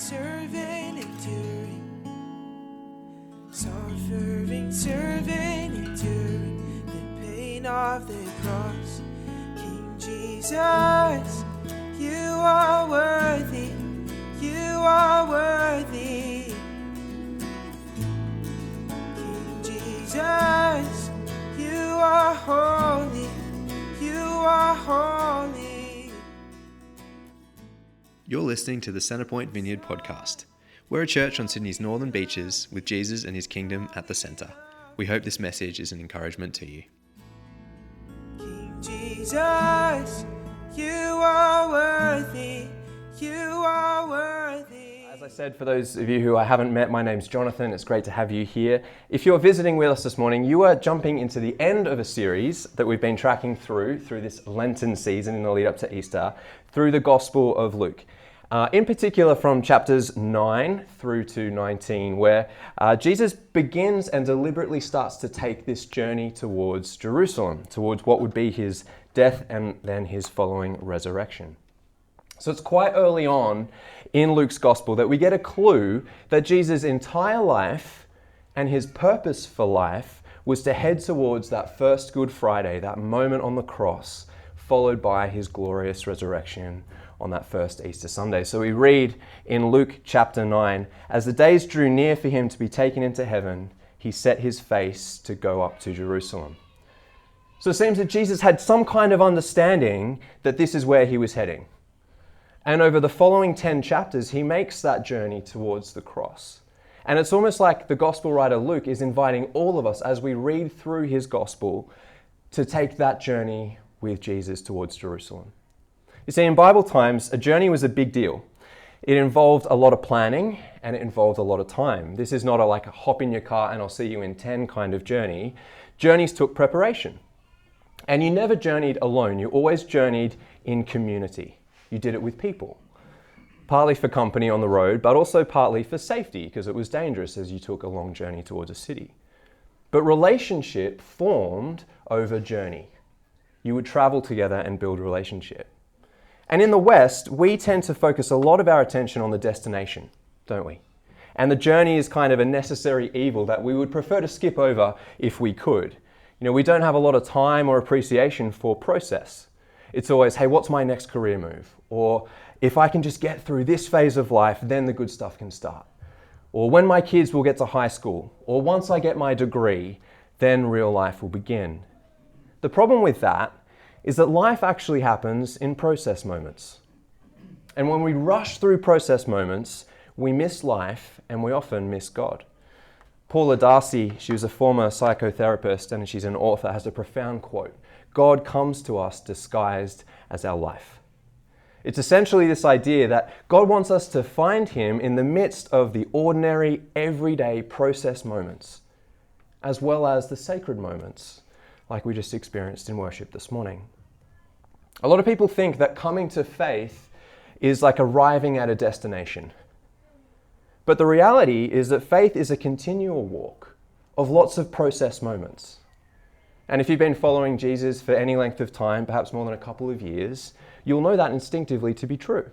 servant enduring, suffering servant enduring the pain of the cross. King Jesus, you are worthy, you are worthy. King Jesus, you are holy, you are holy. You're listening to the Centrepoint Vineyard podcast. We're a church on Sydney's northern beaches with Jesus and his kingdom at the centre. We hope this message is an encouragement to you. King Jesus, you are worthy, you are worthy. As I said, for those of you who I haven't met, my name's Jonathan. It's great to have you here. If you're visiting with us this morning, you are jumping into the end of a series that we've been tracking through this Lenten season in the lead up to Easter, through the Gospel of Luke. In particular from chapters 9 through to 19, where Jesus begins and deliberately starts to take this journey towards Jerusalem, towards what would be his death and then his following resurrection. So it's quite early on in Luke's Gospel that we get a clue that Jesus' entire life and his purpose for life was to head towards that first Good Friday, that moment on the cross, followed by his glorious resurrection on that first Easter Sunday. So we read in Luke chapter 9, as the days drew near for him to be taken into heaven, he set his face to go up to Jerusalem. So it seems that Jesus had some kind of understanding that this is where he was heading. And over the following 10 chapters, he makes that journey towards the cross. And it's almost like the gospel writer Luke is inviting all of us as we read through his gospel to take that journey with Jesus towards Jerusalem. You see, in Bible times, a journey was a big deal. It involved a lot of planning and it involved a lot of time. This is not like a hop in your car and I'll see you in 10 kind of journey. Journeys took preparation. And you never journeyed alone. You always journeyed in community. You did it with people. Partly for company on the road, but also partly for safety, because it was dangerous as you took a long journey towards a city. But relationship formed over journey. You would travel together and build relationship. And in the West, we tend to focus a lot of our attention on the destination, don't we? And the journey is kind of a necessary evil that we would prefer to skip over if we could. You know, we don't have a lot of time or appreciation for process. It's always, hey, what's my next career move? Or if I can just get through this phase of life, then the good stuff can start. Or when my kids will get to high school, or once I get my degree, then real life will begin. The problem with that is that life actually happens in process moments. And when we rush through process moments, we miss life and we often miss God. Paula Darcy, she was a former psychotherapist and she's an author, has a profound quote. God comes to us disguised as our life. It's essentially this idea that God wants us to find him in the midst of the ordinary, everyday process moments, as well as the sacred moments, like we just experienced in worship this morning. A lot of people think that coming to faith is like arriving at a destination. But the reality is that faith is a continual walk of lots of process moments. And if you've been following Jesus for any length of time, perhaps more than a couple of years, you'll know that instinctively to be true.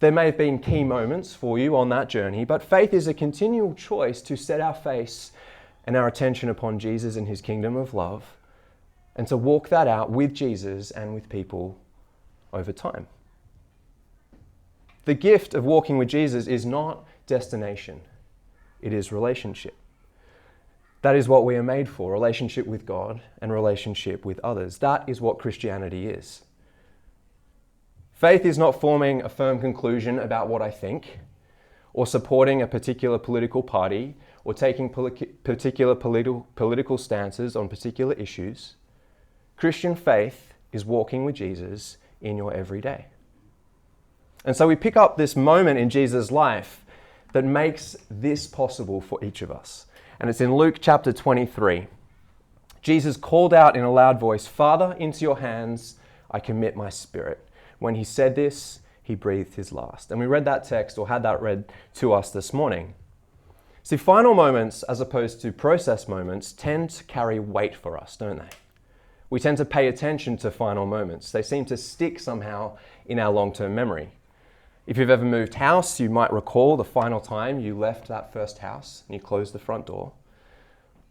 There may have been key moments for you on that journey, but faith is a continual choice to set our face and our attention upon Jesus and his kingdom of love, and to walk that out with Jesus and with people over time. The gift of walking with Jesus is not destination, it is relationship. That is what we are made for, relationship with God and relationship with others. That is what Christianity is. Faith is not forming a firm conclusion about what I think, or supporting a particular political party, or taking particular political stances on particular issues. Christian faith is walking with Jesus in your everyday. And so we pick up this moment in Jesus' life that makes this possible for each of us. And it's in Luke chapter 23. Jesus called out in a loud voice, "Father, into your hands I commit my spirit." When he said this, he breathed his last. And we read that text, or had that read to us this morning. See, final moments, as opposed to process moments, tend to carry weight for us, don't they? We tend to pay attention to final moments. They seem to stick somehow in our long-term memory. If you've ever moved house, you might recall the final time you left that first house and you closed the front door.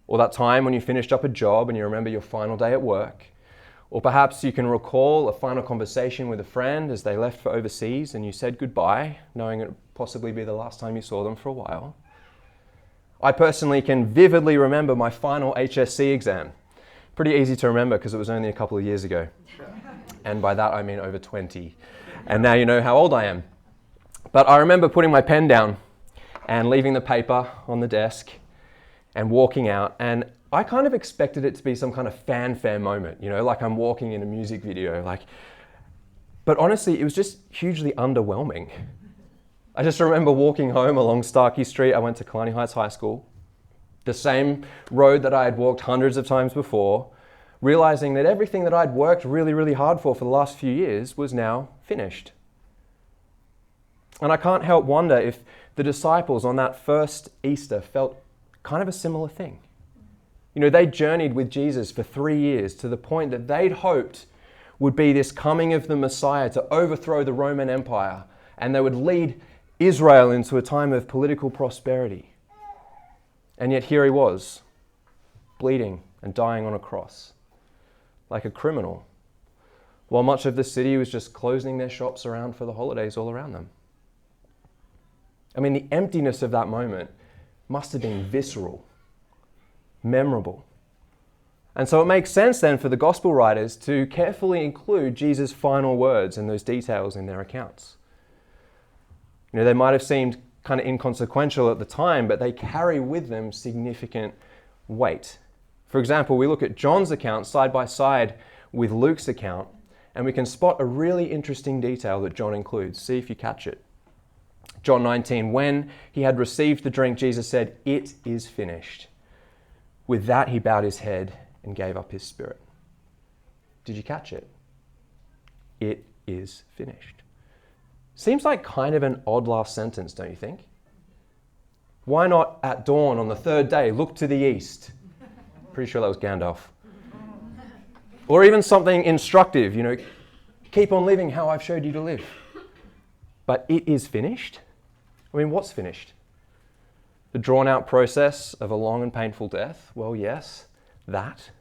Or that time when you finished up a job and you remember your final day at work. Or perhaps you can recall a final conversation with a friend as they left for overseas and you said goodbye, knowing it would possibly be the last time you saw them for a while. I personally can vividly remember my final HSC exam. Pretty easy to remember because it was only a couple of years ago. And by that I mean over 20. And now you know how old I am. But I remember putting my pen down and leaving the paper on the desk and walking out, and I kind of expected it to be some kind of fanfare moment, like I'm walking in a music video. But honestly, it was just hugely underwhelming. I just remember walking home along Starkey Street. I went to Killarney Heights High School, the same road that I had walked hundreds of times before, realizing that everything that I'd worked really, really hard for the last few years was now finished. And I can't help wonder if the disciples on that first Easter felt kind of a similar thing. They journeyed with Jesus for 3 years to the point that they'd hoped would be this coming of the Messiah to overthrow the Roman Empire, and they would lead Israel into a time of political prosperity. And yet here he was, bleeding and dying on a cross, like a criminal, while much of the city was just closing their shops around for the holidays all around them. I mean, the emptiness of that moment must have been visceral, memorable. And so it makes sense then for the gospel writers to carefully include Jesus' final words and those details in their accounts. They might have seemed kind of inconsequential at the time, but they carry with them significant weight. For example, we look at John's account side by side with Luke's account, and we can spot a really interesting detail that John includes. See if you catch it. John 19, when he had received the drink, Jesus said, "It is finished." With that, he bowed his head and gave up his spirit. Did you catch it? It is finished. Seems like kind of an odd last sentence, don't you think? Why not at dawn on the third day, look to the east? Pretty sure that was Gandalf. Or even something instructive, keep on living how I've showed you to live. But it is finished? I mean, what's finished? The drawn-out process of a long and painful death? Well, yes, that.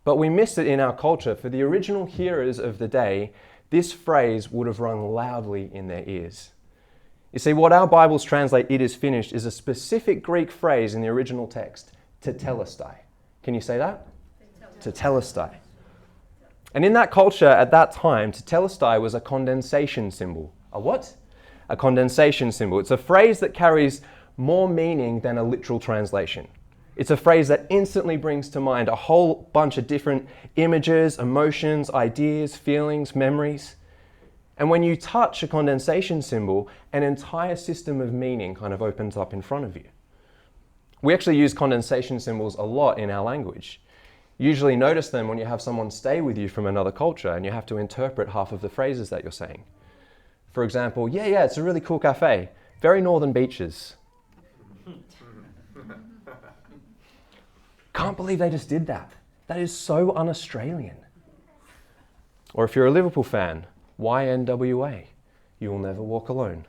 But we miss it in our culture. For the original hearers of the day, this phrase would have rung loudly in their ears. You see, what our Bibles translate, "it is finished," is a specific Greek phrase in the original text, tetelestai. Can you say that? Tetelestai. And in that culture at that time, tetelestai was a condensation symbol. A what? A condensation symbol. It's a phrase that carries more meaning than a literal translation. It's a phrase that instantly brings to mind a whole bunch of different images, emotions, ideas, feelings, memories. And when you touch a condensation symbol, an entire system of meaning kind of opens up in front of you. We actually use condensation symbols a lot in our language. You usually notice them when you have someone stay with you from another culture and you have to interpret half of the phrases that you're saying. For example, yeah, it's a really cool cafe. Very northern beaches. Can't believe they just did that. That is so un-Australian. Or if you're a Liverpool fan, YNWA, you will never walk alone.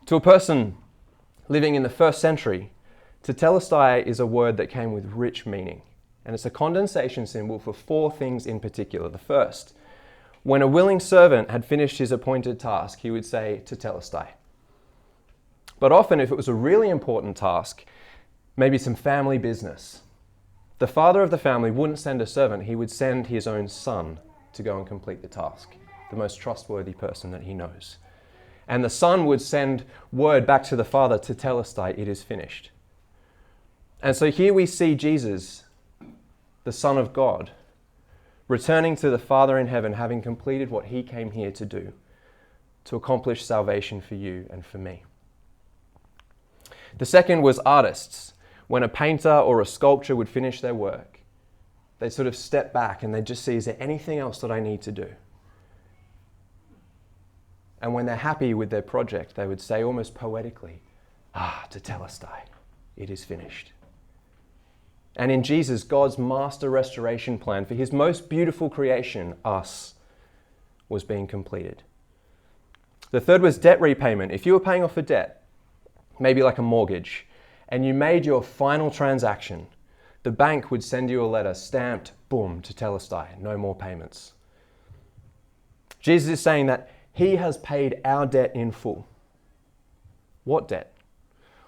To a person living in the first century, tetelestai is a word that came with rich meaning. And it's a condensation symbol for 4 things in particular. The first, when a willing servant had finished his appointed task, he would say tetelestai. But often, if it was a really important task, maybe some family business, the father of the family wouldn't send a servant, he would send his own son to go and complete the task, the most trustworthy person that he knows. And the son would send word back to the father, tetelestai, it is finished. And so here we see Jesus, the Son of God, returning to the Father in heaven, having completed what he came here to do, to accomplish salvation for you and for me. The second was artists. When a painter or a sculptor would finish their work, they'd sort of step back and they'd just see, is there anything else that I need to do? And when they're happy with their project, they would say almost poetically, tetelestai, it is finished. And in Jesus, God's master restoration plan for his most beautiful creation, us, was being completed. The third was debt repayment. If you were paying off a debt, maybe like a mortgage, and you made your final transaction, the bank would send you a letter stamped, boom, tetelestai, no more payments. Jesus is saying that he has paid our debt in full. What debt?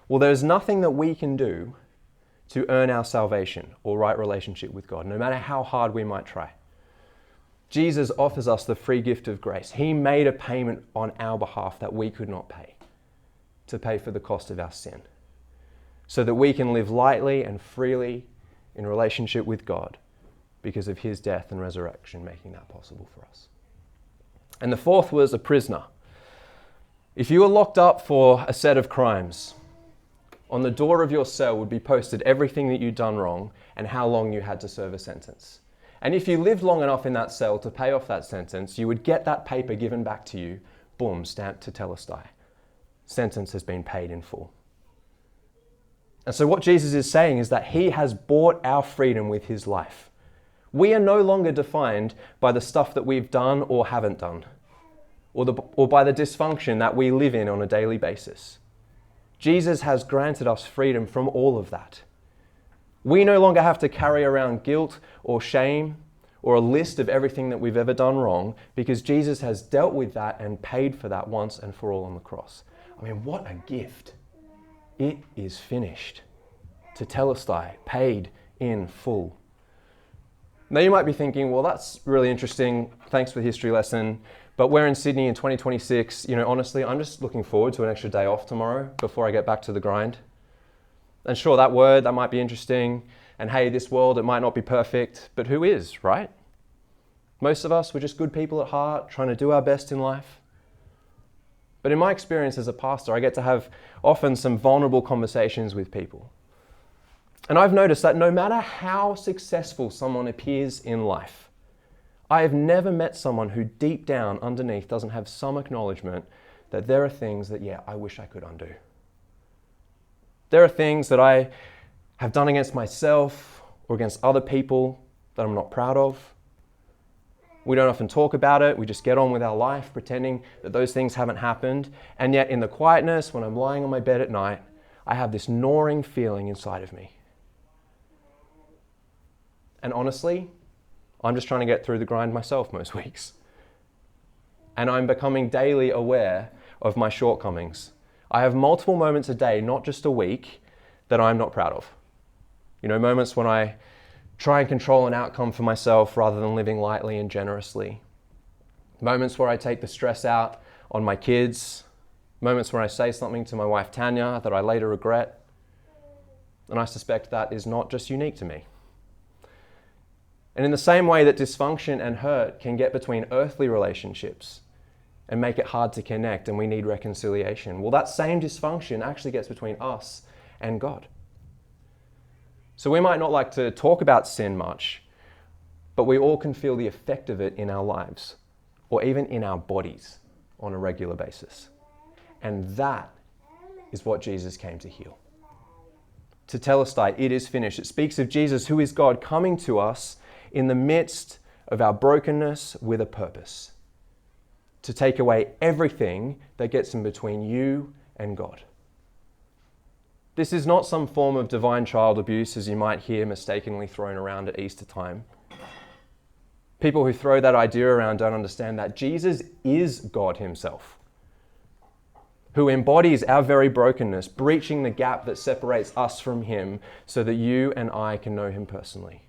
Well, there's nothing that we can do to earn our salvation or right relationship with God, no matter how hard we might try. Jesus offers us the free gift of grace. He made a payment on our behalf that we could not pay, to pay for the cost of our sin, so that we can live lightly and freely in relationship with God because of his death and resurrection, making that possible for us. And the fourth was a prisoner. If you were locked up for a set of crimes, on the door of your cell would be posted everything that you'd done wrong and how long you had to serve a sentence. And if you lived long enough in that cell to pay off that sentence, you would get that paper given back to you, boom, stamped tetelestai. Sentence has been paid in full. And so what Jesus is saying is that he has bought our freedom with his life. We are no longer defined by the stuff that we've done or haven't done, or by the dysfunction that we live in on a daily basis. Jesus has granted us freedom from all of that. We no longer have to carry around guilt or shame or a list of everything that we've ever done wrong, because Jesus has dealt with that and paid for that once and for all on the cross. I mean, what a gift. It is finished. Tetelestai, paid in full. Now you might be thinking, well, that's really interesting. Thanks for the history lesson. But we're in Sydney in 2026. Honestly, I'm just looking forward to an extra day off tomorrow before I get back to the grind. And sure, that might be interesting. And hey, this world, it might not be perfect, but who is, right? Most of us, we're just good people at heart, trying to do our best in life. But in my experience as a pastor, I get to have often some vulnerable conversations with people. And I've noticed that no matter how successful someone appears in life, I have never met someone who deep down underneath doesn't have some acknowledgement that there are things that, I wish I could undo. There are things that I have done against myself or against other people that I'm not proud of. We don't often talk about it. We just get on with our life pretending that those things haven't happened. And yet in the quietness, when I'm lying on my bed at night, I have this gnawing feeling inside of me. And honestly, I'm just trying to get through the grind myself most weeks. And I'm becoming daily aware of my shortcomings. I have multiple moments a day, not just a week, that I'm not proud of. Moments when I try and control an outcome for myself rather than living lightly and generously. Moments where I take the stress out on my kids. Moments where I say something to my wife Tanya that I later regret. And I suspect that is not just unique to me. And in the same way that dysfunction and hurt can get between earthly relationships and make it hard to connect and we need reconciliation, well, that same dysfunction actually gets between us and God. So we might not like to talk about sin much, but we all can feel the effect of it in our lives or even in our bodies on a regular basis. And that is what Jesus came to heal. Tetelestai, it is finished. It speaks of Jesus, who is God, coming to us in the midst of our brokenness with a purpose, to take away everything that gets in between you and God. This is not some form of divine child abuse, as you might hear mistakenly thrown around at Easter time. People who throw that idea around don't understand that Jesus is God himself, who embodies our very brokenness, breaching the gap that separates us from him so that you and I can know him personally.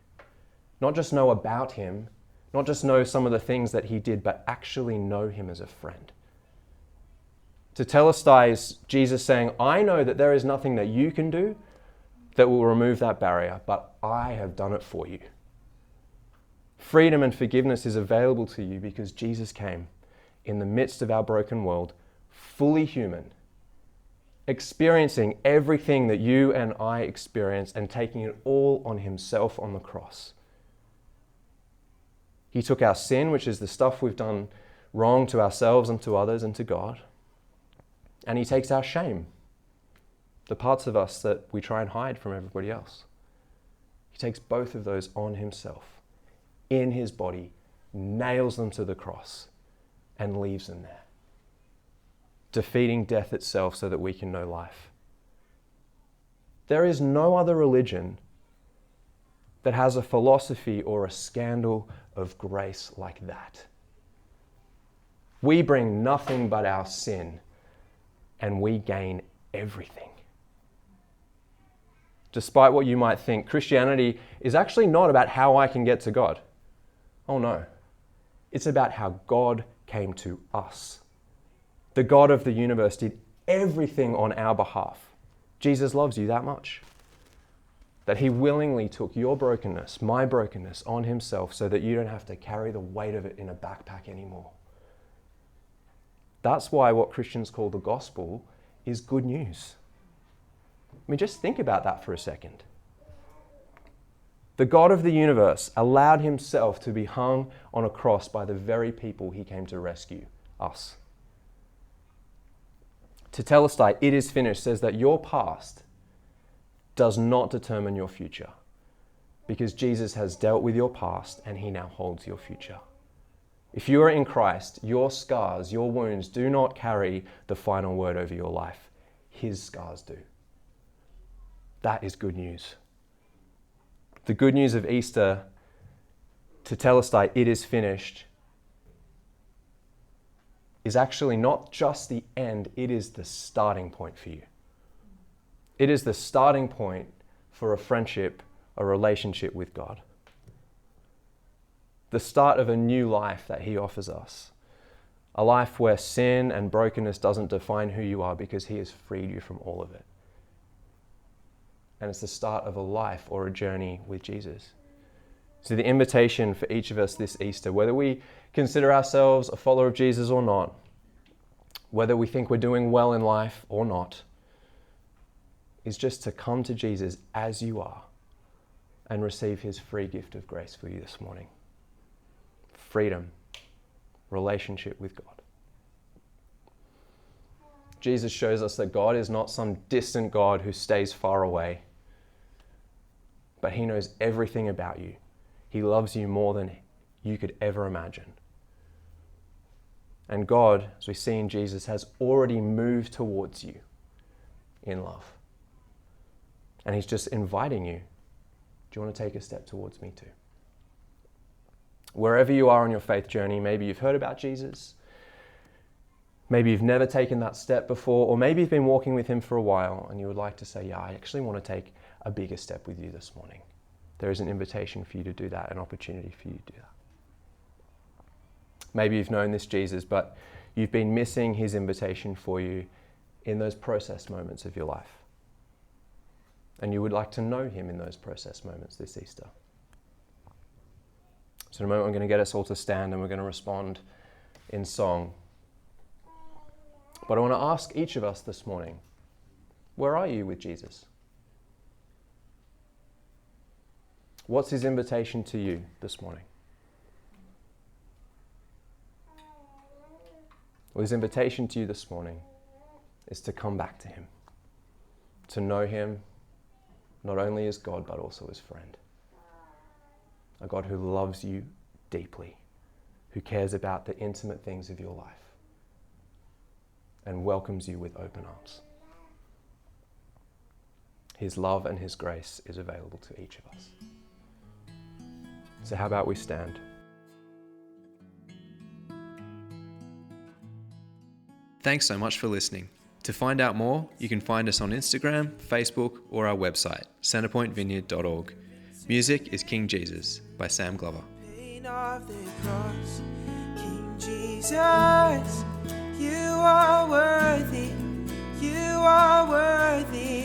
Not just know about him, not just know some of the things that he did, but actually know him as a friend. Tetelestai is Jesus saying, I know that there is nothing that you can do that will remove that barrier, but I have done it for you. Freedom and forgiveness is available to you because Jesus came in the midst of our broken world, fully human, experiencing everything that you and I experience and taking it all on himself on the cross. He took our sin, which is the stuff we've done wrong to ourselves and to others and to God. And he takes our shame, the parts of us that we try and hide from everybody else. He takes both of those on himself, in his body, nails them to the cross, and leaves them there, defeating death itself so that we can know life. There is no other religion that has a philosophy or a scandal of grace like that. We bring nothing but our sin, and we gain everything. Despite what you might think, Christianity is actually not about how I can get to God. Oh no. It's about how God came to us. The God of the universe did everything on our behalf. Jesus loves you that much, that he willingly took your brokenness, my brokenness, on himself so that you don't have to carry the weight of it in a backpack anymore. That's why what Christians call the gospel is good news. I mean, just think about that for a second. The God of the universe allowed himself to be hung on a cross by the very people he came to rescue, us. Tetelestai, it is finished, says that your past does not determine your future, because Jesus has dealt with your past and he now holds your future. If you are in Christ, your scars, your wounds do not carry the final word over your life. His scars do. That is good news. The good news of Easter, tetelestai, it is finished, is actually not just the end, it is the starting point for you. It is the starting point for a friendship, a relationship with God. The start of a new life that he offers us. A life where sin and brokenness doesn't define who you are because he has freed you from all of it. And it's the start of a life or a journey with Jesus. So the invitation for each of us this Easter, whether we consider ourselves a follower of Jesus or not, whether we think we're doing well in life or not, is just to come to Jesus as you are and receive his free gift of grace for you this morning. Freedom, relationship with God. Jesus shows us that God is not some distant God who stays far away, but he knows everything about you. He loves you more than you could ever imagine. And God, as we see in Jesus, has already moved towards you in love. And he's just inviting you. Do you want to take a step towards me too? Wherever you are on your faith journey, maybe you've heard about Jesus, maybe you've never taken that step before, or maybe you've been walking with him for a while and you would like to say, yeah, I actually want to take a bigger step with you this morning. There is an invitation for you to do that, an opportunity for you to do that. Maybe you've known this Jesus, but you've been missing his invitation for you in those process moments of your life. And you would like to know him in those process moments this Easter. So in a moment, I'm going to get us all to stand and we're going to respond in song. But I want to ask each of us this morning, where are you with Jesus? What's his invitation to you this morning? Well, his invitation to you this morning is to come back to him, to know him not only as God, but also as friend. A God who loves you deeply, who cares about the intimate things of your life, and welcomes you with open arms. His love and his grace is available to each of us. So how about we stand? Thanks so much for listening. To find out more, you can find us on Instagram, Facebook, or our website, centerpointvineyard.org. Music is King Jesus by Sam Glover. Pain of the cross, King Jesus, you are worthy, you are worthy.